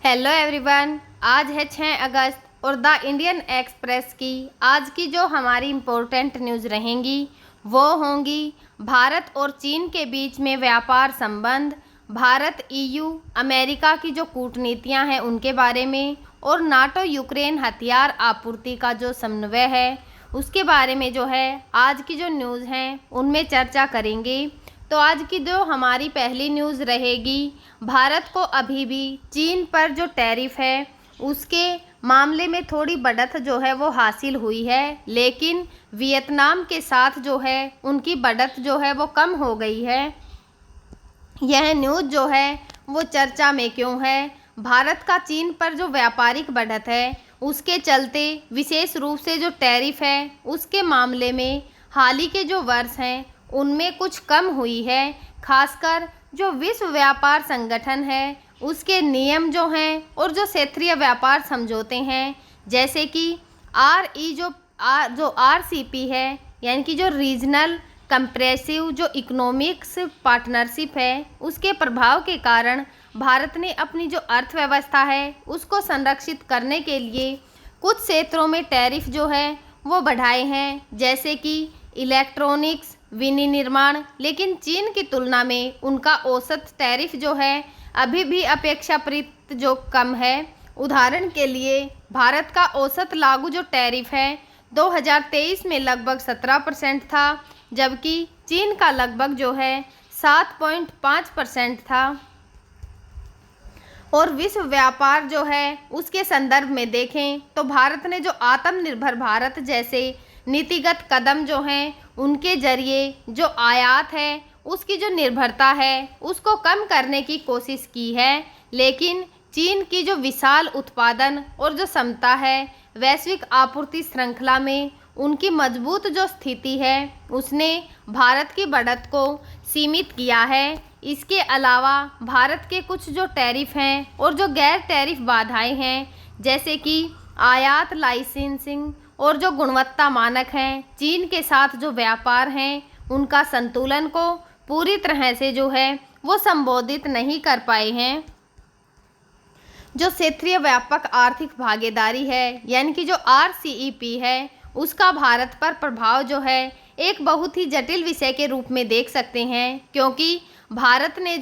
Hello everyone. आज है 6 अगस्त और द इंडियन एक्सप्रेस की आज की जो हमारी इम्पोर्टेंट न्यूज़ रहेंगी वो होंगी भारत और चीन के बीच में व्यापार संबंध, भारत ईयू अमेरिका की जो कूटनीतियां हैं उनके बारे में, और नाटो यूक्रेन हथियार आपूर्ति का जो समन्वय है उसके बारे में जो है आज की जो न्यूज़ हैं उनमें चर्चा करेंगे। तो आज की जो हमारी पहली न्यूज़ रहेगी, भारत को अभी भी चीन पर जो टैरिफ है उसके मामले में थोड़ी बढ़त जो है वो हासिल हुई है, लेकिन वियतनाम के साथ जो है उनकी बढ़त जो है वो कम हो गई है। यह न्यूज़ जो है वो चर्चा में क्यों है? भारत का चीन पर जो व्यापारिक बढ़त है उसके चलते विशेष रूप से जो टैरिफ है उसके मामले में हाल ही के जो वर्ष हैं उनमें कुछ कम हुई है। खासकर जो विश्व व्यापार संगठन है उसके नियम जो हैं और जो क्षेत्रीय व्यापार समझौते हैं, जैसे कि RCEP है, यानी कि जो रीजनल कंप्रेसिव जो इकोनॉमिक्स पार्टनरशिप है, उसके प्रभाव के कारण भारत ने अपनी जो अर्थव्यवस्था है उसको संरक्षित करने के लिए कुछ क्षेत्रों में टैरिफ जो है वो बढ़ाए हैं, जैसे कि इलेक्ट्रॉनिक्स, विनिर्माण। लेकिन चीन की तुलना में उनका औसत टैरिफ जो है अभी भी अपेक्षाकृत जो कम है। उदाहरण के लिए भारत का औसत लागू जो टैरिफ है 2023 में लगभग 17% था, जबकि चीन का लगभग जो है 7.5% था। और विश्व व्यापार जो है उसके संदर्भ में देखें तो भारत ने जो आत्मनिर्भर भारत जैसे नीतिगत कदम जो हैं उनके जरिए जो आयात है उसकी जो निर्भरता है उसको कम करने की कोशिश की है। लेकिन चीन की जो विशाल उत्पादन और जो क्षमता है वैश्विक आपूर्ति श्रृंखला में उनकी मजबूत जो स्थिति है उसने भारत की बढ़त को सीमित किया है। इसके अलावा भारत के कुछ जो टैरिफ हैं और जो गैर टैरिफ बाधाएं हैं, जैसे कि आयात लाइसेंसिंग और जो गुणवत्ता मानक हैं, चीन के साथ जो व्यापार हैं उनका संतुलन को पूरी तरह से जो है वो संबोधित नहीं कर पाए हैं। जो क्षेत्रीय व्यापक आर्थिक भागीदारी है, यानी कि जो RCEP है, उसका भारत पर प्रभाव जो है एक बहुत ही जटिल विषय के रूप में देख सकते हैं, क्योंकि भारत ने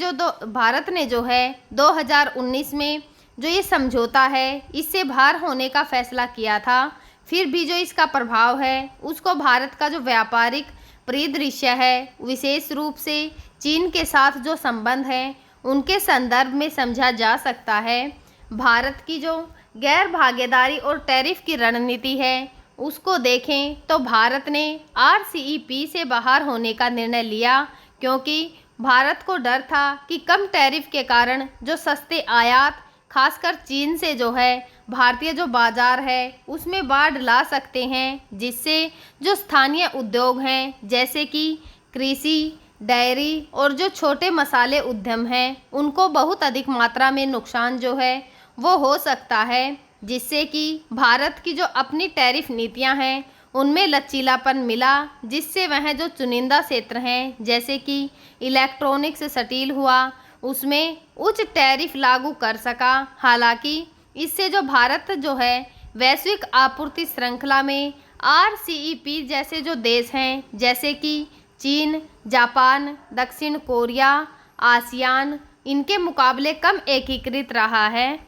जो है 2019 में जो ये समझौता है इससे बाहर होने का फैसला किया था। फिर भी जो इसका प्रभाव है उसको भारत का जो व्यापारिक परिदृश्य है, विशेष रूप से चीन के साथ जो संबंध है उनके संदर्भ में समझा जा सकता है। भारत की जो गैर भागीदारी और टैरिफ की रणनीति है उसको देखें तो भारत ने RCEP से बाहर होने का निर्णय लिया, क्योंकि भारत को डर था कि कम टैरिफ के कारण जो सस्ते आयात खासकर चीन से जो है भारतीय जो बाजार है उसमें बाढ़ ला सकते हैं, जिससे जो स्थानीय उद्योग हैं जैसे कि कृषि, डेयरी और जो छोटे मसाले उद्यम हैं उनको बहुत अधिक मात्रा में नुकसान जो है वो हो सकता है, जिससे कि भारत की जो अपनी टैरिफ नीतियां हैं उनमें लचीलापन मिला, जिससे वह जो चुनिंदा क्षेत्र हैं जैसे कि इलेक्ट्रॉनिक्स स्टील हुआ उसमें उच्च टैरिफ लागू कर सका। हालांकि इससे जो भारत जो है वैश्विक आपूर्ति श्रृंखला में RCEP जैसे जो देश हैं जैसे कि चीन, जापान, दक्षिण कोरिया, आसियान, इनके मुकाबले कम एकीकृत रहा है।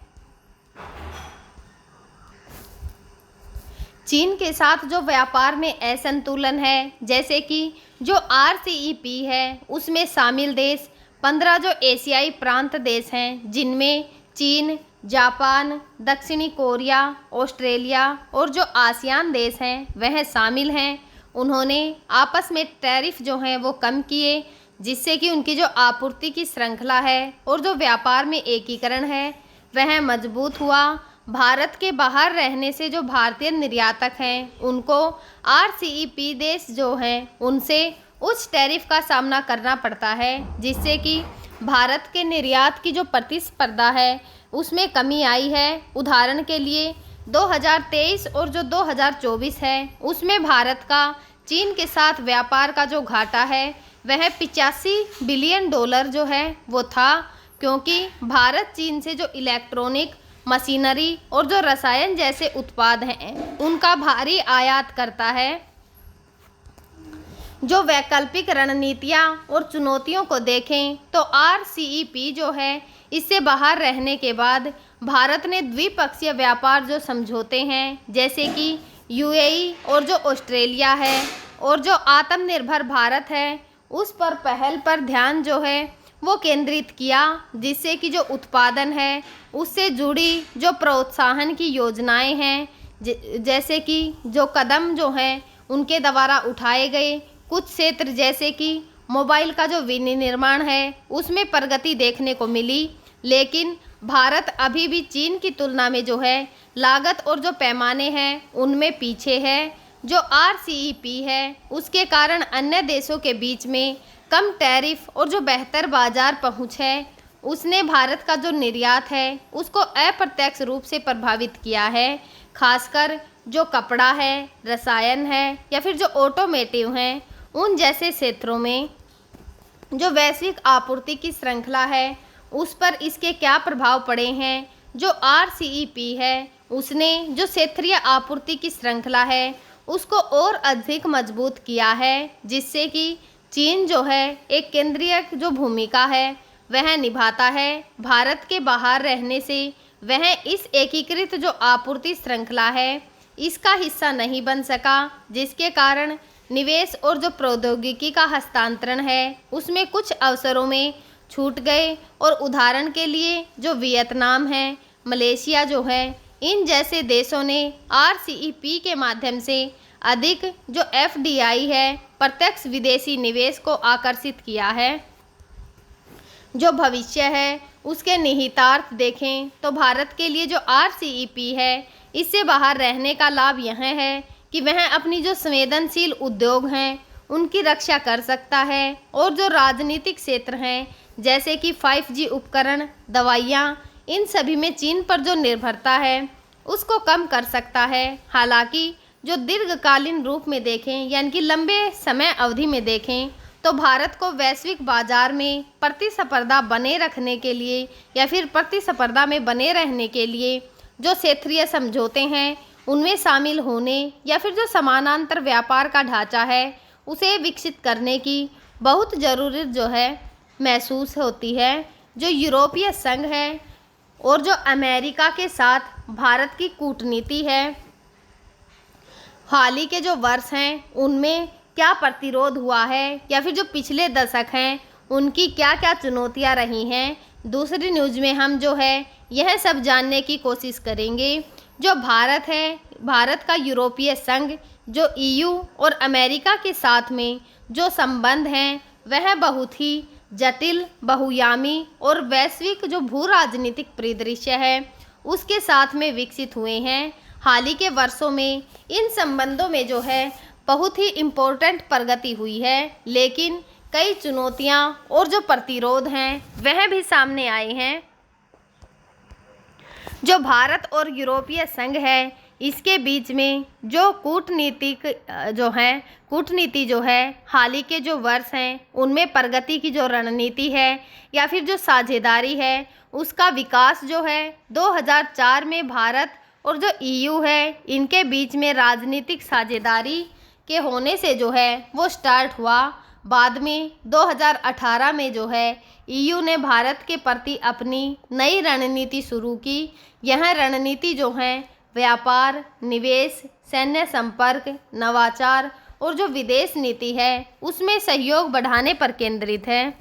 चीन के साथ जो व्यापार में असंतुलन है, जैसे कि जो RCEP है उसमें शामिल देश 15 जो एशियाई प्रांत देश हैं, जिनमें चीन, जापान, दक्षिणी कोरिया, ऑस्ट्रेलिया और जो आसियान देश हैं वह शामिल हैं। उन्होंने आपस में टैरिफ जो हैं वो कम किए, जिससे कि उनकी जो आपूर्ति की श्रृंखला है और जो व्यापार में एकीकरण है वह मजबूत हुआ। भारत के बाहर रहने से जो भारतीय निर्यातक हैं उनको RCEP देश जो हैं उनसे उच्च टैरिफ का सामना करना पड़ता है, जिससे कि भारत के निर्यात की जो प्रतिस्पर्धा है उसमें कमी आई है। उदाहरण के लिए 2023 और जो 2024 है उसमें भारत का चीन के साथ व्यापार का जो घाटा है वह $85 बिलियन जो है वो था। क्योंकि भारत चीन से जो इलेक्ट्रॉनिक मशीनरी और जो रसायन जैसे उत्पाद हैं उनका भारी आयात करता है। जो वैकल्पिक रणनीतियाँ और चुनौतियों को देखें तो RCEP जो है इससे बाहर रहने के बाद भारत ने द्विपक्षीय व्यापार जो समझौते हैं जैसे कि UAE और जो ऑस्ट्रेलिया है और जो आत्मनिर्भर भारत है उस पर पहल पर ध्यान जो है वो केंद्रित किया, जिससे कि जो उत्पादन है उससे जुड़ी जो प्रोत्साहन की योजनाएं हैं जैसे कि जो कदम जो हैं उनके द्वारा उठाए गए। कुछ क्षेत्र जैसे कि मोबाइल का जो विनिर्माण है उसमें प्रगति देखने को मिली, लेकिन भारत अभी भी चीन की तुलना में जो है लागत और जो पैमाने हैं उनमें पीछे है। जो RCEP है उसके कारण अन्य देशों के बीच में कम टैरिफ और जो बेहतर बाजार पहुंच है उसने भारत का जो निर्यात है उसको अप्रत्यक्ष रूप से प्रभावित किया है। खासकर जो कपड़ा है, रसायन है या फिर जो ऑटोमेटिव हैं उन जैसे क्षेत्रों में जो वैश्विक आपूर्ति की श्रृंखला है उस पर इसके क्या प्रभाव पड़े हैं। जो RCEP है उसने जो क्षेत्रीय आपूर्ति की श्रृंखला है उसको और अधिक मजबूत किया है, जिससे कि चीन जो है एक केंद्रीय जो भूमिका है वह निभाता है। भारत के बाहर रहने से वह इस एकीकृत जो आपूर्ति श्रृंखला है इसका हिस्सा नहीं बन सका, जिसके कारण निवेश और जो प्रौद्योगिकी का हस्तांतरण है उसमें कुछ अवसरों में छूट गए। और उदाहरण के लिए जो वियतनाम है, मलेशिया जो है, इन जैसे देशों ने RCEP के माध्यम से अधिक जो FDI है प्रत्यक्ष विदेशी निवेश को आकर्षित किया है। जो भविष्य है उसके निहितार्थ देखें तो भारत के लिए जो RCEP है इससे बाहर रहने का लाभ यह है कि वह अपनी जो संवेदनशील उद्योग हैं उनकी रक्षा कर सकता है और जो राजनीतिक क्षेत्र हैं जैसे कि 5G उपकरण, दवाइयाँ, इन सभी में चीन पर जो निर्भरता है उसको कम कर सकता है। हालांकि जो दीर्घकालीन रूप में देखें यानी कि लंबे समय अवधि में देखें तो भारत को वैश्विक बाजार में प्रतिस्पर्धा बने रखने के लिए या फिर प्रतिस्पर्धा में बने रहने के लिए जो क्षेत्रीय समझौते हैं उनमें शामिल होने या फिर जो समानांतर व्यापार का ढांचा है उसे विकसित करने की बहुत ज़रूरत जो है महसूस होती है। जो यूरोपीय संघ है और जो अमेरिका के साथ भारत की कूटनीति है, हाल ही के जो वर्ष हैं उनमें क्या प्रतिरोध हुआ है या फिर जो पिछले दशक हैं उनकी क्या क्या चुनौतियां रही हैं, दूसरी न्यूज़ में हम जो है यह सब जानने की कोशिश करेंगे। जो भारत है, भारत का यूरोपीय संघ, जो EU और अमेरिका के साथ में जो संबंध हैं वह बहुत ही जटिल, बहुआयामी और वैश्विक जो भू राजनीतिक परिदृश्य है उसके साथ में विकसित हुए हैं। हाल ही के वर्षों में इन संबंधों में जो है बहुत ही इम्पोर्टेंट प्रगति हुई है, लेकिन कई चुनौतियां और जो प्रतिरोध हैं वह भी सामने आए हैं। जो भारत और यूरोपीय संघ है इसके बीच में जो कूटनीति जो है हाल ही के जो वर्ष हैं उनमें प्रगति की जो रणनीति है या फिर जो साझेदारी है उसका विकास जो है 2004 में भारत और जो EU है इनके बीच में राजनीतिक साझेदारी के होने से जो है वो स्टार्ट हुआ। बाद में 2018 में जो है EU ने भारत के प्रति अपनी नई रणनीति शुरू की। यह रणनीति जो है व्यापार, निवेश, सैन्य संपर्क, नवाचार और जो विदेश नीति है उसमें सहयोग बढ़ाने पर केंद्रित है।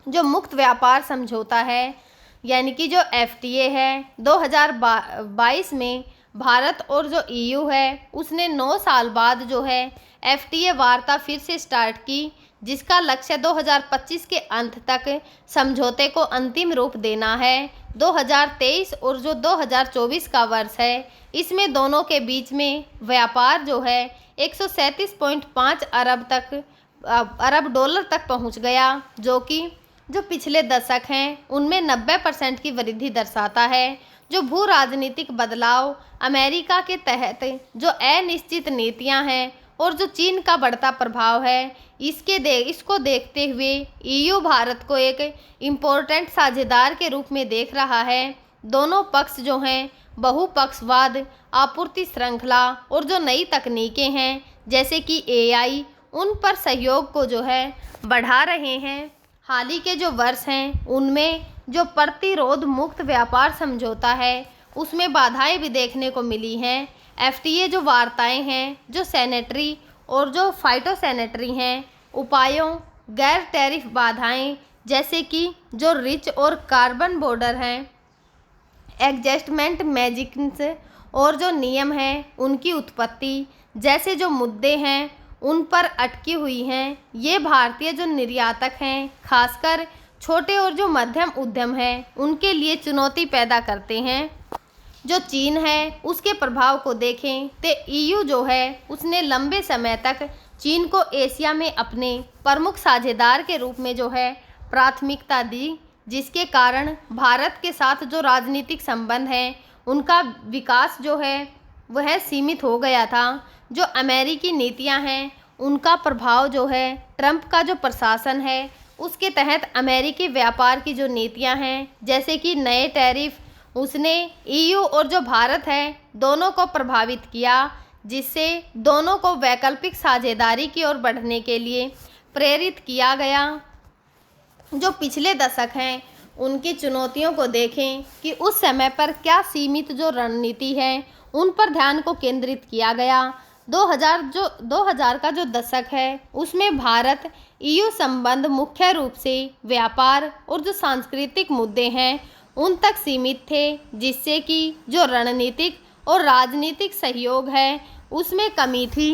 जो मुक्त व्यापार समझौता है यानी कि जो FTA है 2022 में भारत और जो EU है उसने 9 साल बाद जो है FTA वार्ता फिर से स्टार्ट की, जिसका लक्ष्य 2025 के अंत तक समझौते को अंतिम रूप देना है। 2023 और जो 2024 का वर्ष है इसमें दोनों के बीच में व्यापार जो है 137.5 अरब डॉलर तक पहुंच गया, जो कि जो पिछले दशक हैं उनमें 90% की वृद्धि दर्शाता है। जो भू राजनीतिक बदलाव अमेरिका के तहत जो अनिश्चित नीतियां हैं और जो चीन का बढ़ता प्रभाव है, इसको देखते हुए ईयू भारत को एक इम्पोर्टेंट साझेदार के रूप में देख रहा है। दोनों पक्ष जो हैं बहुपक्षवाद, आपूर्ति श्रृंखला और जो नई तकनीकें हैं जैसे कि एआई, उन पर सहयोग को जो है बढ़ा रहे हैं। हाल ही के जो वर्ष हैं उनमें जो प्रतिरोध मुक्त व्यापार समझौता है उसमें बाधाएं भी देखने को मिली हैं। एफटीए जो वार्ताएं हैं, जो सैनिटरी और जो फाइटोसैनिटरी हैं उपायों, गैर टैरिफ बाधाएं जैसे कि जो रिच और कार्बन बॉर्डर हैं, एडजस्टमेंट मैजिक्स और जो नियम हैं उनकी उत्पत्ति जैसे जो मुद्दे हैं उन पर अटकी हुई हैं। ये भारतीय जो निर्यातक हैं, खासकर छोटे और जो मध्यम उद्यम हैं, उनके लिए चुनौती पैदा करते हैं। जो चीन है उसके प्रभाव को देखें तो ईयू जो है उसने लंबे समय तक चीन को एशिया में अपने प्रमुख साझेदार के रूप में जो है प्राथमिकता दी, जिसके कारण भारत के साथ जो राजनीतिक संबंध हैं उनका विकास जो है वह सीमित हो गया था। जो अमेरिकी नीतियां हैं उनका प्रभाव जो है ट्रंप का जो प्रशासन है उसके तहत अमेरिकी व्यापार की जो नीतियां हैं जैसे कि नए टैरिफ, उसने ईयू और जो भारत है दोनों को प्रभावित किया, जिससे दोनों को वैकल्पिक साझेदारी की ओर बढ़ने के लिए प्रेरित किया गया। जो पिछले दशक हैं उनकी चुनौतियों को देखें कि उस समय पर क्या सीमित जो रणनीति है उन पर ध्यान को केंद्रित किया गया। 2000 का जो दशक है उसमें भारत ईयू संबंध मुख्य रूप से व्यापार और जो सांस्कृतिक मुद्दे हैं उन तक सीमित थे, जिससे कि जो रणनीतिक और राजनीतिक सहयोग है उसमें कमी थी।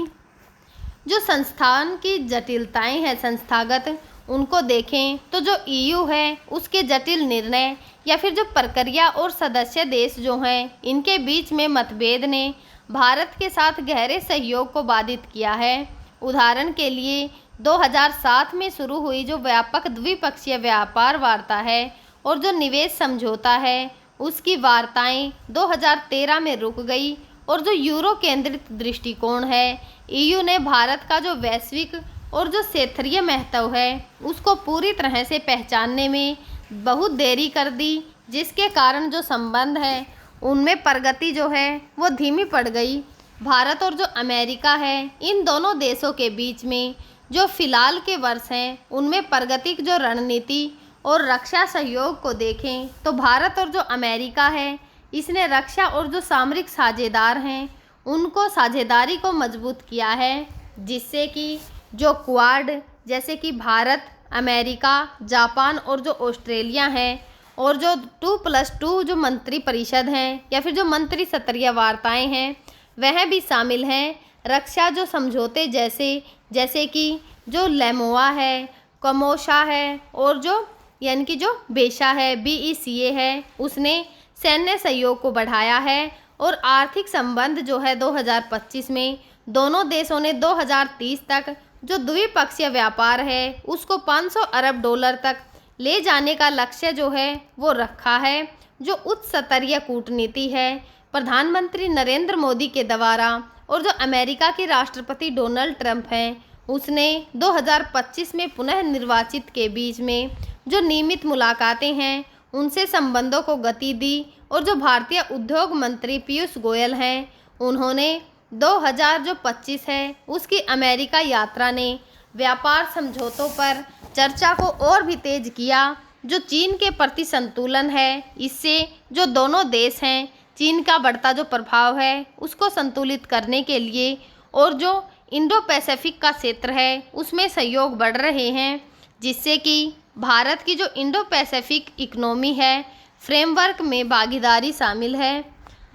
जो संस्थान की जटिलताएं हैं संस्थागत, उनको देखें तो जो ईयू है उसके जटिल निर्णय या फिर जो प्रक्रिया और सदस्य देश जो हैं इनके बीच में मतभेद ने भारत के साथ गहरे सहयोग को बाधित किया है। उदाहरण के लिए 2007 में शुरू हुई जो व्यापक द्विपक्षीय व्यापार वार्ता है और जो निवेश समझौता है उसकी वार्ताएं 2013 में रुक गई और जो यूरो केंद्रित दृष्टिकोण है, ईयू ने भारत का जो वैश्विक और जो क्षेत्रीय महत्व है उसको पूरी तरह से पहचानने में बहुत देरी कर दी, जिसके कारण जो संबंध है उनमें प्रगति जो है वो धीमी पड़ गई। भारत और जो अमेरिका है इन दोनों देशों के बीच में जो फिलहाल के वर्ष हैं उनमें प्रगति की जो रणनीति और रक्षा सहयोग को देखें तो भारत और जो अमेरिका है इसने रक्षा और जो सामरिक साझेदार हैं उनको साझेदारी को मजबूत किया है, जिससे कि जो क्वाड जैसे कि भारत, अमेरिका, जापान और जो ऑस्ट्रेलिया हैं और जो 2+2 जो मंत्री परिषद हैं या फिर जो मंत्री स्तरीय वार्ताएं हैं वह भी शामिल हैं। रक्षा जो समझौते जैसे कि जो लेमोआ है, कमोशा है और जो यानी कि जो बेशा है, BECA है, उसने सैन्य सहयोग को बढ़ाया है। और आर्थिक संबंध जो है 2025 में दोनों देशों ने 2030 तक जो द्विपक्षीय व्यापार है उसको $500 अरब तक ले जाने का लक्ष्य जो है वो रखा है। जो उच्च स्तरीय कूटनीति है प्रधानमंत्री नरेंद्र मोदी के द्वारा और जो अमेरिका के राष्ट्रपति डोनाल्ड ट्रंप हैं उसने 2025 में पुनः निर्वाचित के बीच में जो नियमित मुलाकातें हैं उनसे संबंधों को गति दी। और जो भारतीय उद्योग मंत्री पीयूष गोयल हैं उन्होंने 2025 है उसकी अमेरिका यात्रा ने व्यापार समझौतों पर चर्चा को और भी तेज किया। जो चीन के प्रति संतुलन है, इससे जो दोनों देश हैं चीन का बढ़ता जो प्रभाव है उसको संतुलित करने के लिए और जो इंडो पैसिफिक का क्षेत्र है उसमें सहयोग बढ़ रहे हैं, जिससे कि भारत की जो इंडो पैसिफिक इकोनॉमी है फ्रेमवर्क में भागीदारी शामिल है।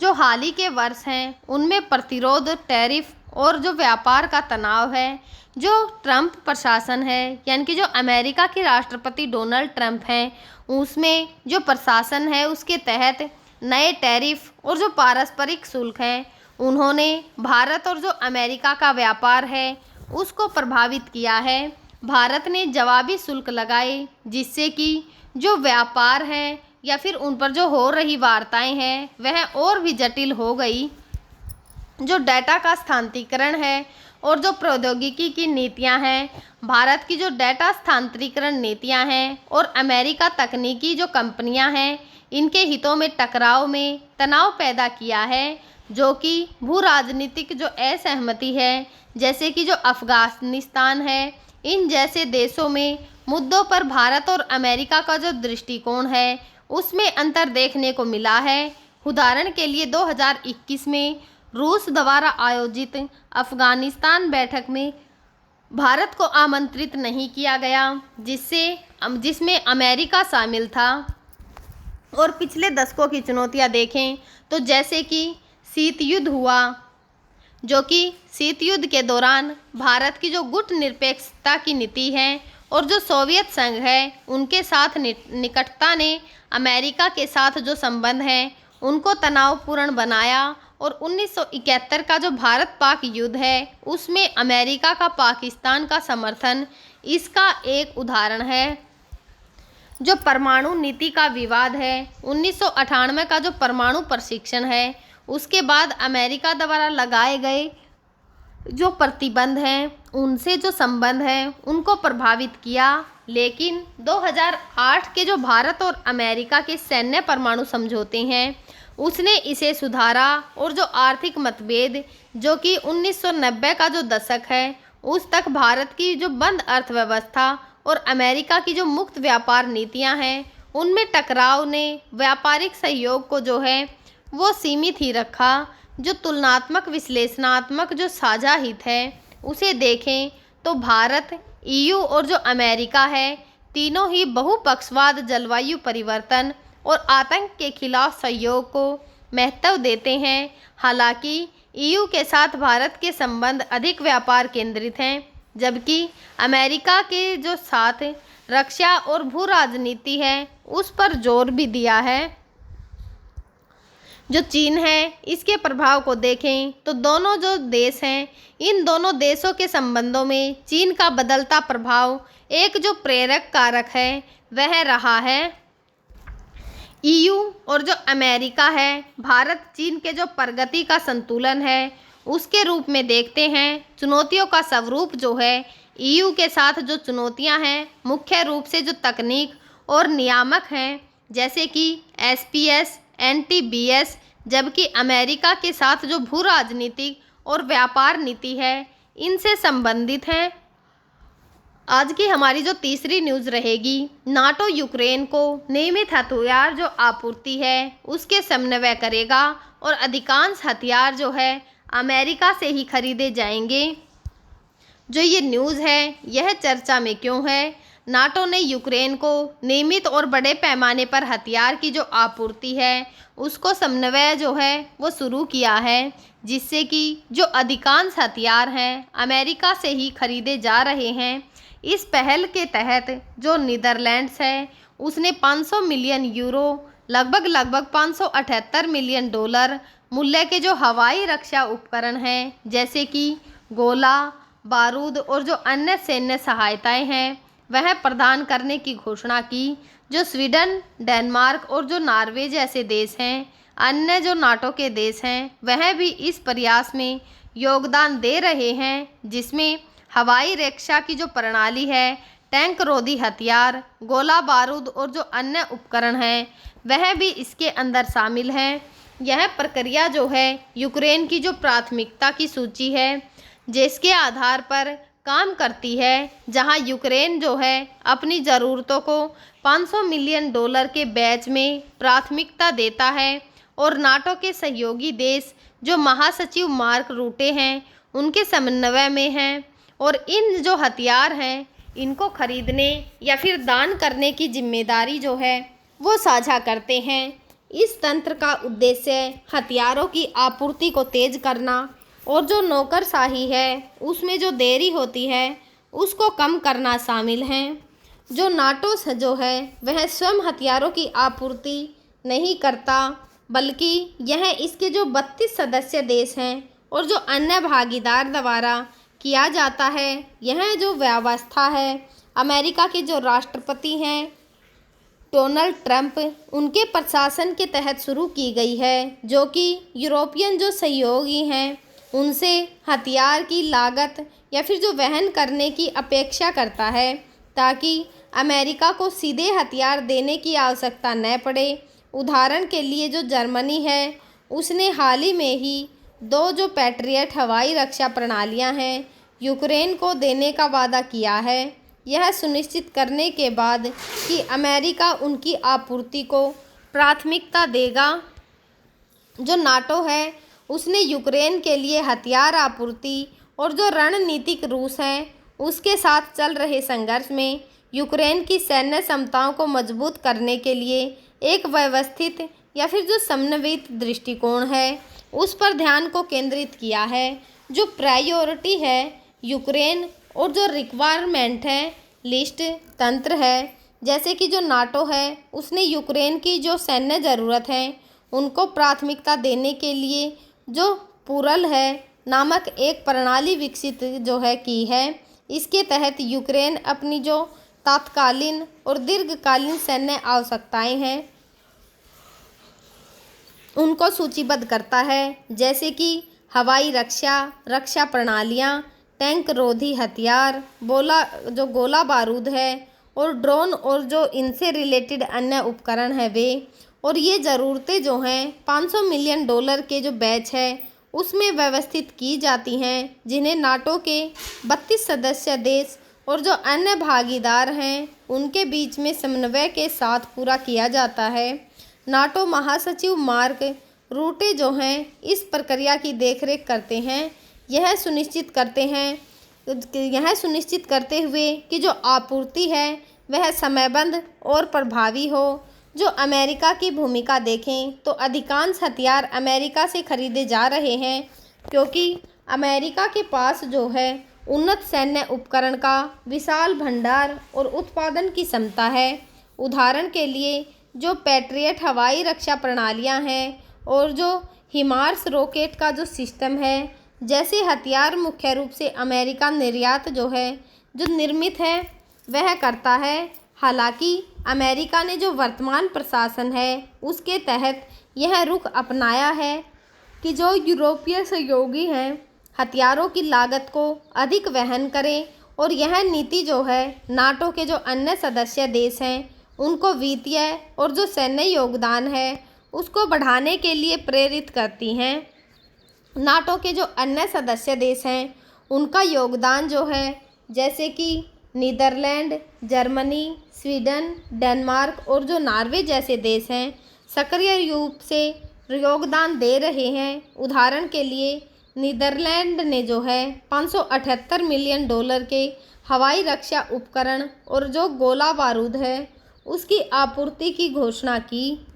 जो हाल ही के वर्ष हैं उनमें प्रतिरोध, टैरिफ और जो व्यापार का तनाव है, जो ट्रंप प्रशासन है यानी कि जो अमेरिका के राष्ट्रपति डोनाल्ड ट्रंप हैं उसमें जो प्रशासन है उसके तहत नए टैरिफ और जो पारस्परिक शुल्क हैं उन्होंने भारत और जो अमेरिका का व्यापार है उसको प्रभावित किया है। भारत ने जवाबी शुल्क लगाए, जिससे कि जो व्यापार है या फिर उन पर जो हो रही वार्ताएं हैं वह और भी जटिल हो गई। जो डाटा का स्थानांतरण है और जो प्रौद्योगिकी की नीतियां हैं, भारत की जो डेटा स्थानांतरीकरण नीतियां हैं और अमेरिका तकनीकी जो कंपनियां हैं, इनके हितों में टकराव में तनाव पैदा किया है, जो कि भू राजनीतिक जो असहमति है, जैसे कि जो अफगानिस्तान है, इन जैसे देशों में मुद्दों पर भारत और अमेरिका का जो दृष्टिकोण है उसमें अंतर देखने को मिला है। उदाहरण के लिए 2021 में रूस द्वारा आयोजित अफगानिस्तान बैठक में भारत को आमंत्रित नहीं किया गया, जिसमें अमेरिका शामिल था। और पिछले दशकों की चुनौतियां देखें तो जैसे कि शीत युद्ध हुआ, जो कि शीत युद्ध के दौरान भारत की जो गुटनिरपेक्षता की नीति है और जो सोवियत संघ है उनके साथ निकटता ने अमेरिका के साथ जो संबंध हैं उनको तनावपूर्ण बनाया। और 1971 का जो भारत पाक युद्ध है उसमें अमेरिका का पाकिस्तान का समर्थन इसका एक उदाहरण है। जो परमाणु नीति का विवाद है, 1998 का जो परमाणु प्रशिक्षण है उसके बाद अमेरिका द्वारा लगाए गए जो प्रतिबंध हैं उनसे जो संबंध हैं उनको प्रभावित किया। लेकिन 2008 के जो भारत और अमेरिका के सैन्य परमाणु समझौते हैं उसने इसे सुधारा। और जो आर्थिक मतभेद जो कि 1990 का जो दशक है उस तक भारत की जो बंद अर्थव्यवस्था और अमेरिका की जो मुक्त व्यापार नीतियां हैं उनमें टकराव ने व्यापारिक सहयोग को जो है वो सीमित ही रखा। जो तुलनात्मक विश्लेषणात्मक जो साझा हित है उसे देखें तो भारत, ईयू और जो अमेरिका है तीनों ही बहुपक्षवाद, जलवायु परिवर्तन और आतंक के खिलाफ सहयोग को महत्व देते हैं। हालांकि ईयू के साथ भारत के संबंध अधिक व्यापार केंद्रित हैं, जबकि अमेरिका के जो साथ रक्षा और भू राजनीति है उस पर जोर भी दिया है। जो चीन है इसके प्रभाव को देखें तो दोनों जो देश हैं इन दोनों देशों के संबंधों में चीन का बदलता प्रभाव एक जो प्रेरक कारक है वह रहा है। ईयू और जो अमेरिका है भारत चीन के जो प्रगति का संतुलन है उसके रूप में देखते हैं। चुनौतियों का स्वरूप जो है ईयू के साथ जो चुनौतियां हैं मुख्य रूप से जो तकनीक और नियामक हैं, जैसे कि एसपीएस, एनटीबीएस, जबकि अमेरिका के साथ जो भू राजनीतिक और व्यापार नीति है इनसे संबंधित हैं। आज की हमारी जो तीसरी न्यूज़ रहेगी, नाटो यूक्रेन को नियमित हथियार जो आपूर्ति है उसके समन्वय करेगा और अधिकांश हथियार जो है अमेरिका से ही खरीदे जाएंगे। जो ये न्यूज़ है यह चर्चा में क्यों है? नाटो ने यूक्रेन को नियमित और बड़े पैमाने पर हथियार की जो आपूर्ति है उसको समन्वय जो है वो शुरू किया है, जिससे कि जो अधिकांश हथियार हैं अमेरिका से ही खरीदे जा रहे हैं। इस पहल के तहत जो नीदरलैंड्स है उसने 500 मिलियन यूरो लगभग 578 मिलियन डॉलर मूल्य के जो हवाई रक्षा उपकरण हैं, जैसे कि गोला बारूद और जो अन्य सैन्य सहायताएं हैं वह प्रदान करने की घोषणा की। जो स्वीडन, डेनमार्क और जो नॉर्वे जैसे देश हैं, अन्य जो नाटो के देश हैं वह भी इस प्रयास में योगदान दे रहे हैं, जिसमें हवाई रक्षा की जो प्रणाली है, टैंक रोधी हथियार, गोला बारूद और जो अन्य उपकरण हैं वह भी इसके अंदर शामिल हैं। यह प्रक्रिया जो है यूक्रेन की जो प्राथमिकता की सूची है जिसके आधार पर काम करती है, जहां यूक्रेन जो है अपनी ज़रूरतों को 500 मिलियन डॉलर के बैच में प्राथमिकता देता है और नाटो के सहयोगी देश जो महासचिव मार्क रूटे हैं उनके समन्वय में हैं और इन जो हथियार हैं इनको खरीदने या फिर दान करने की जिम्मेदारी जो है वो साझा करते हैं। इस तंत्र का उद्देश्य हथियारों की आपूर्ति को तेज करना और जो नौकरशाही है उसमें जो देरी होती है उसको कम करना शामिल है। जो नाटो जो है वह स्वयं हथियारों की आपूर्ति नहीं करता, बल्कि यह इसके जो 32 सदस्य देश हैं और जो अन्य भागीदार द्वारा किया जाता है। यह जो व्यवस्था है अमेरिका के जो राष्ट्रपति हैं डोनाल्ड ट्रंप उनके प्रशासन के तहत शुरू की गई है, जो कि यूरोपियन जो सहयोगी हैं उनसे हथियार की लागत या फिर जो वहन करने की अपेक्षा करता है, ताकि अमेरिका को सीधे हथियार देने की आवश्यकता न पड़े। उदाहरण के लिए जो जर्मनी है, उसने हाल ही में ही 2 जो पैट्रियट हवाई रक्षा प्रणालियां हैं, यूक्रेन को देने का वादा किया है, यह सुनिश्चित करने के बाद कि अमेरिका उनकी आपूर्ति को प्राथमिकता देगा। जो नाटो है, उसने यूक्रेन के लिए हथियार आपूर्ति और जो रणनीतिक रूस है, उसके साथ चल रहे संघर्ष में यूक्रेन की सैन्य क्षमताओं को मजबूत करने के लिए एक व्यवस्थित या फिर जो समन्वित दृष्टिकोण है, उस पर ध्यान को केंद्रित किया है। जो प्रायोरिटी है यूक्रेन और जो रिक्वायरमेंट है लिस्ट तंत्र है, जैसे कि जो नाटो है, उसने यूक्रेन की जो सैन्य ज़रूरत है उनको प्राथमिकता देने के लिए जो पूरल है नामक एक प्रणाली विकसित जो है की है। इसके तहत यूक्रेन अपनी जो तात्कालीन और दीर्घकालीन सैन्य आवश्यकताएं हैं उनको सूचीबद्ध करता है, जैसे कि हवाई रक्षा प्रणालियां, टैंक रोधी हथियार, गोला बारूद है और ड्रोन और जो इनसे रिलेटेड अन्य उपकरण है वे। और ये ज़रूरतें जो हैं $500 मिलियन के जो बैच है उसमें व्यवस्थित की जाती हैं, जिन्हें नाटो के 32 सदस्य देश और जो अन्य भागीदार हैं उनके बीच में समन्वय के साथ पूरा किया जाता है। नाटो महासचिव मार्क रूटे जो हैं इस प्रक्रिया की देखरेख करते हैं। यह सुनिश्चित करते हुए कि जो आपूर्ति है वह समयबद्ध और प्रभावी हो। जो अमेरिका की भूमिका देखें तो अधिकांश हथियार अमेरिका से खरीदे जा रहे हैं, क्योंकि अमेरिका के पास जो है उन्नत सैन्य उपकरण का विशाल भंडार और उत्पादन की क्षमता है। उदाहरण के लिए जो पैट्रियट हवाई रक्षा प्रणालियां हैं और जो हिमार्स रॉकेट का जो सिस्टम है, जैसे हथियार मुख्य रूप से अमेरिका निर्यात जो है जो निर्मित है वह करता है। हालांकि अमेरिका ने जो वर्तमान प्रशासन है उसके तहत यह रुख अपनाया है कि जो यूरोपीय सहयोगी हैं हथियारों की लागत को अधिक वहन करें, और यह नीति जो है नाटो के जो अन्य सदस्य देश हैं उनको वित्तीय और जो सैन्य योगदान है उसको बढ़ाने के लिए प्रेरित करती हैं। नाटो के जो अन्य सदस्य देश हैं उनका योगदान जो है, जैसे कि नीदरलैंड, जर्मनी, स्वीडन, डेनमार्क और जो नॉर्वे जैसे देश हैं, सक्रिय रूप से योगदान दे रहे हैं। उदाहरण के लिए नीदरलैंड ने जो है $578 मिलियन के हवाई रक्षा उपकरण और जो गोला बारूद है उसकी आपूर्ति की घोषणा की।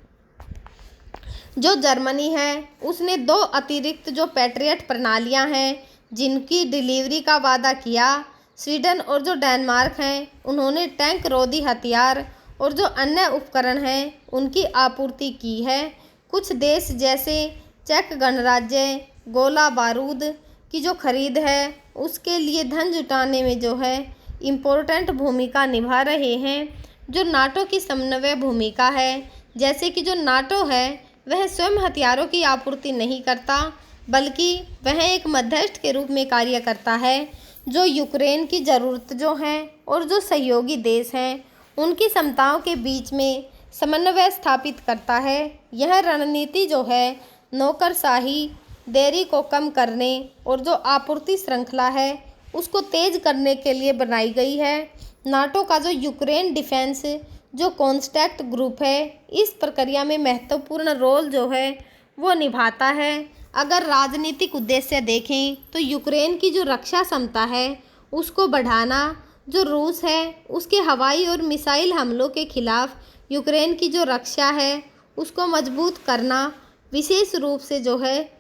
जो जर्मनी है उसने 2 अतिरिक्त जो पैट्रियट प्रणालियां हैं जिनकी डिलीवरी का वादा किया। स्वीडन और जो डेनमार्क हैं उन्होंने टैंक रोधी हथियार और जो अन्य उपकरण हैं उनकी आपूर्ति की है। कुछ देश जैसे चेक गणराज्य गोला बारूद की जो खरीद है उसके लिए धन जुटाने में जो है इम्पोर्टेंट भूमिका निभा रहे हैं। जो नाटो की समन्वय भूमिका है, जैसे कि जो नाटो है वह स्वयं हथियारों की आपूर्ति नहीं करता, बल्कि वह एक मध्यस्थ के रूप में कार्य करता है, जो यूक्रेन की ज़रूरत जो हैं और जो सहयोगी देश हैं उनकी क्षमताओं के बीच में समन्वय स्थापित करता है। यह रणनीति जो है नौकरशाही, देरी को कम करने और जो आपूर्ति श्रृंखला है उसको तेज करने के लिए बनाई गई है। नाटो का जो यूक्रेन डिफेंस जो कॉन्टैक्ट ग्रुप है इस प्रक्रिया में महत्वपूर्ण रोल जो है वो निभाता है। अगर राजनीतिक उद्देश्य देखें तो यूक्रेन की जो रक्षा क्षमता है उसको बढ़ाना, जो रूस है उसके हवाई और मिसाइल हमलों के खिलाफ यूक्रेन की जो रक्षा है उसको मजबूत करना, विशेष रूप से जो है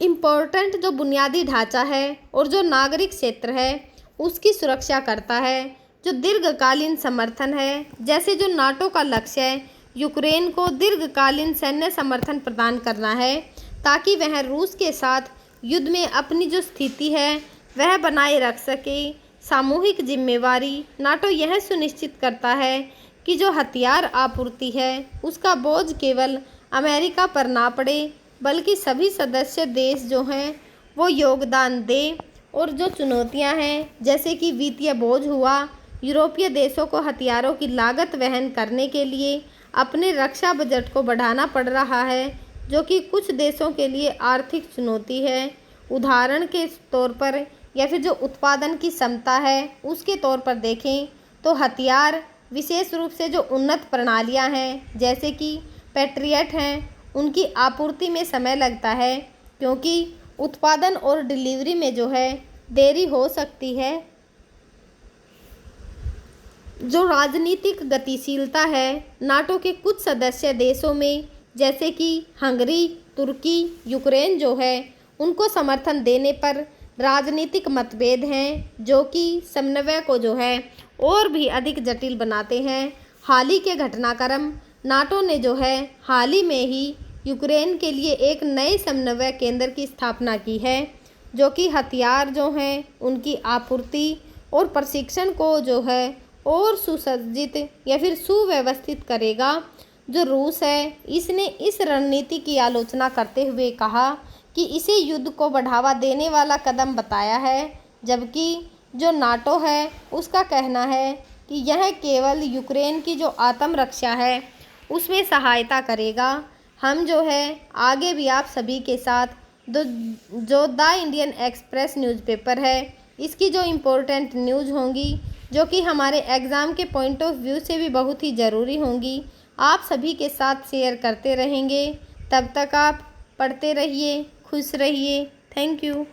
इम्पोर्टेंट जो बुनियादी ढांचा है और जो नागरिक क्षेत्र है उसकी सुरक्षा करता है। जो दीर्घकालीन समर्थन है, जैसे जो नाटो का लक्ष्य है यूक्रेन को दीर्घकालीन सैन्य समर्थन प्रदान करना है, ताकि वह रूस के साथ युद्ध में अपनी जो स्थिति है वह बनाए रख सके। सामूहिक जिम्मेवारी, नाटो यह सुनिश्चित करता है कि जो हथियार आपूर्ति है उसका बोझ केवल अमेरिका पर ना पड़े, बल्कि सभी सदस्य देश जो हैं वो योगदान दें। और जो चुनौतियां हैं जैसे कि वित्तीय बोझ हुआ, यूरोपीय देशों को हथियारों की लागत वहन करने के लिए अपने रक्षा बजट को बढ़ाना पड़ रहा है, जो कि कुछ देशों के लिए आर्थिक चुनौती है। उदाहरण के तौर पर या फिर जो उत्पादन की क्षमता है उसके तौर पर देखें तो हथियार, विशेष रूप से जो उन्नत प्रणालियां हैं जैसे कि पैट्रियट हैं, उनकी आपूर्ति में समय लगता है क्योंकि उत्पादन और डिलीवरी में जो है देरी हो सकती है। जो राजनीतिक गतिशीलता है नाटो के कुछ सदस्य देशों में जैसे कि हंगरी, तुर्की, यूक्रेन जो है उनको समर्थन देने पर राजनीतिक मतभेद हैं, जो कि समन्वय को जो है और भी अधिक जटिल बनाते हैं। हाल ही के घटनाक्रम, नाटो ने जो है हाल ही में ही यूक्रेन के लिए एक नए समन्वय केंद्र की स्थापना की है, जो कि हथियार जो हैं उनकी आपूर्ति और प्रशिक्षण को जो है और सुसज्जित या फिर सुव्यवस्थित करेगा। जो रूस है इसने इस रणनीति की आलोचना करते हुए कहा कि इसे युद्ध को बढ़ावा देने वाला कदम बताया है, जबकि जो नाटो है उसका कहना है कि यह केवल यूक्रेन की जो आत्मरक्षा है उसमें सहायता करेगा। हम जो है आगे भी आप सभी के साथ जो द इंडियन एक्सप्रेस न्यूज़पेपर है इसकी जो इम्पोर्टेंट न्यूज़ होंगी, जो कि हमारे एग्ज़ाम के पॉइंट ऑफ व्यू से भी बहुत ही ज़रूरी होंगी, आप सभी के साथ शेयर करते रहेंगे। तब तक आप पढ़ते रहिए, खुश रहिए। Thank you.